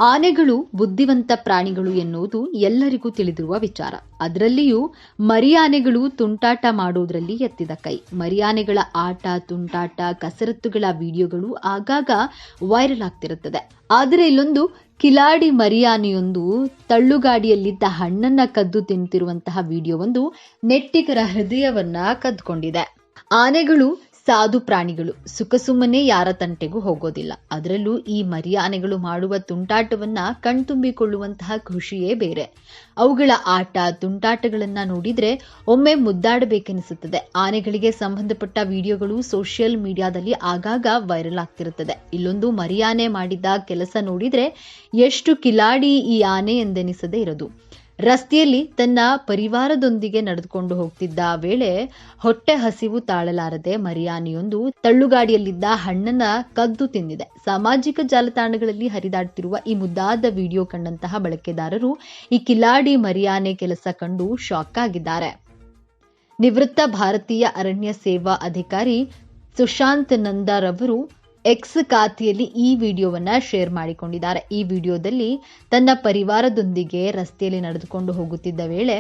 ಆನೆಗಳು ಬುದ್ಧಿವಂತ ಪ್ರಾಣಿಗಳು ಎನ್ನುವುದು ಎಲ್ಲರಿಗೂ ತಿಳಿದಿರುವ ವಿಚಾರ. ಅದರಲ್ಲಿಯೂ ಮರಿಯಾನೆಗಳು ತುಂಟಾಟ ಮಾಡುವುದರಲ್ಲಿ ಎತ್ತಿದ ಕೈ. ಮರಿಯಾನೆಗಳ ಆಟ, ತುಂಟಾಟ, ಕಸರತ್ತುಗಳ ವಿಡಿಯೋಗಳು ಆಗಾಗ ವೈರಲ್ ಆಗ್ತಿರುತ್ತದೆ. ಆದರೆ ಇಲ್ಲೊಂದು ಕಿಲಾಡಿ ಮರಿಯಾನೆಯೊಂದು ತಳ್ಳುಗಾಡಿಯಲ್ಲಿದ್ದ ಹಣ್ಣನ್ನ ಕದ್ದು ತಿಂತಿರುವಂತಹ ವಿಡಿಯೋವೊಂದು ನೆಟ್ಟಿಗರ ಹೃದಯವನ್ನ ಕದ್ಕೊಂಡಿದೆ. ಆನೆಗಳು ಸಾಧು ಪ್ರಾಣಿಗಳು, ಸುಖಸುಮ್ಮನೆ ಯಾರ ತಂಟೆಗೂ ಹೋಗೋದಿಲ್ಲ. ಅದರಲ್ಲೂ ಈ ಮರಿಯಾನೆಗಳು ಮಾಡುವ ತುಂಟಾಟವನ್ನ ಕಣ್ತುಂಬಿಕೊಳ್ಳುವಂತಹ ಖುಷಿಯೇ ಬೇರೆ. ಅವುಗಳ ಆಟ, ತುಂಟಾಟಗಳನ್ನ ನೋಡಿದ್ರೆ ಒಮ್ಮೆ ಮುದ್ದಾಡಬೇಕೆನಿಸುತ್ತದೆ. ಆನೆಗಳಿಗೆ ಸಂಬಂಧಪಟ್ಟ ವಿಡಿಯೋಗಳು ಸೋಷಿಯಲ್ ಮೀಡಿಯಾದಲ್ಲಿ ಆಗಾಗ ವೈರಲ್ ಆಗ್ತಿರುತ್ತದೆ. ಇಲ್ಲೊಂದು ಮರಿಯಾನೆ ಮಾಡಿದ ಕೆಲಸ ನೋಡಿದ್ರೆ ಎಷ್ಟು ಕಿಲಾಡಿ ಈ ಆನೆ ಎಂದೆನಿಸದೇ ಇರದು. ರಸ್ತೆಯಲ್ಲಿ ತನ್ನ ಪರಿವಾರದೊಂದಿಗೆ ನಡೆದುಕೊಂಡು ಹೋಗ್ತಿದ್ದ ವೇಳೆ ಹೊಟ್ಟೆ ಹಸಿವು ತಾಳಲಾರದೆ ಮರಿಯಾನೆಯೊಂದು ತಳ್ಳುಗಾಡಿಯಲ್ಲಿದ್ದ ಹಣ್ಣನ್ನ ಕದ್ದು ತಿಂದಿದೆ. ಸಾಮಾಜಿಕ ಜಾಲತಾಣಗಳಲ್ಲಿ ಹರಿದಾಡುತ್ತಿರುವ ಈ ಮುದ್ದಾದ ವಿಡಿಯೋ ಕಂಡಂತಹ ಬಳಕೆದಾರರು ಈ ಕಿಲಾಡಿ ಮರಿಯಾನೆ ಕೆಲಸ ಕಂಡು ಶಾಕ್ ಆಗಿದ್ದಾರೆ. ನಿವೃತ್ತ ಭಾರತೀಯ ಅರಣ್ಯ ಸೇವಾ ಅಧಿಕಾರಿ ಸುಶಾಂತ್ ನಂದಾರವರು ಎಕ್ಸ್ ಖಾತೆಯಲ್ಲಿ ಈ ವಿಡಿಯೋವನ್ನ ಶೇರ್ ಮಾಡಿಕೊಂಡಿದ್ದಾರೆ. ಈ ವಿಡಿಯೋದಲ್ಲಿ ತನ್ನ ಪರಿವಾರದೊಂದಿಗೆ ರಸ್ತೆಯಲ್ಲಿ ನಡೆದುಕೊಂಡು ಹೋಗುತ್ತಿದ್ದ ವೇಳೆ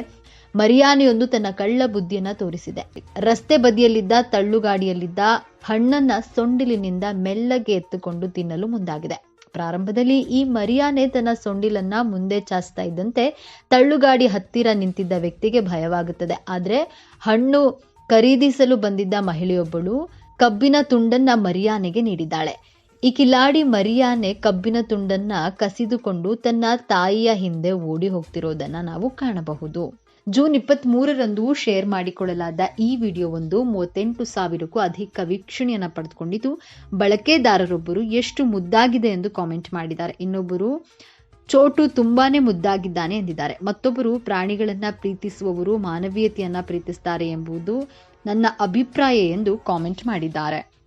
ಮರಿಯಾನೆಯೊಂದು ತನ್ನ ಕಳ್ಳ ಬುದ್ಧಿಯನ್ನ ತೋರಿಸಿದೆ. ರಸ್ತೆ ಬದಿಯಲ್ಲಿದ್ದ ತಳ್ಳುಗಾಡಿಯಲ್ಲಿದ್ದ ಹಣ್ಣನ್ನ ಸೊಂಡಿಲಿನಿಂದ ಮೆಲ್ಲಗೆ ಎತ್ತುಕೊಂಡು ತಿನ್ನಲು ಮುಂದಾಗಿದೆ. ಪ್ರಾರಂಭದಲ್ಲಿ ಈ ಮರಿಯಾನೆ ತನ್ನ ಸೊಂಡಿಲನ್ನ ಮುಂದೆ ಚಾಚ್ತಾ ಇದ್ದಂತೆ ತಳ್ಳುಗಾಡಿ ಹತ್ತಿರ ನಿಂತಿದ್ದ ವ್ಯಕ್ತಿಗೆ ಭಯವಾಗುತ್ತದೆ. ಆದ್ರೆ ಹಣ್ಣು ಖರೀದಿಸಲು ಬಂದಿದ್ದ ಮಹಿಳೆಯೊಬ್ಬಳು ಕಬ್ಬಿನ ತುಂಡನ್ನ ಮರಿಯಾನೆಗೆ ನೀಡಿದ್ದಾಳೆ. ಈ ಕಿಲಾಡಿ ಮರಿಯಾನೆ ಕಬ್ಬಿನ ತುಂಡನ್ನ ಕಸಿದುಕೊಂಡು ತನ್ನ ತಾಯಿಯ ಹಿಂದೆ ಓಡಿ ಹೋಗ್ತಿರೋದನ್ನ ನಾವು ಕಾಣಬಹುದು. ಜೂನ್ 23ರಂದು ಶೇರ್ ಮಾಡಿಕೊಳ್ಳಲಾದ ಈ ವಿಡಿಯೋವೊಂದು 38,000ಕ್ಕೂ ಅಧಿಕ ವೀಕ್ಷಣೆಯನ್ನ ಪಡೆದುಕೊಂಡಿದ್ದು, ಬಳಕೆದಾರರೊಬ್ಬರು ಎಷ್ಟು ಮುದ್ದಾಗಿದೆ ಎಂದು ಕಾಮೆಂಟ್ ಮಾಡಿದ್ದಾರೆ. ಇನ್ನೊಬ್ಬರು ಚೋಟು ತುಂಬಾನೇ ಮುದ್ದಾಗಿದ್ದಾನೆ ಎಂದಿದ್ದಾರೆ. ಮತ್ತೊಬ್ಬರು ಪ್ರಾಣಿಗಳನ್ನ ಪ್ರೀತಿಸುವವರು ಮಾನವೀಯತೆಯನ್ನ ಪ್ರೀತಿಸುತ್ತಾರೆ ಎಂಬುದು ನನ್ನ ಅಭಿಪ್ರಾಯ ಎಂದು ಕಾಮೆಂಟ್ ಮಾಡಿದ್ದಾರೆ.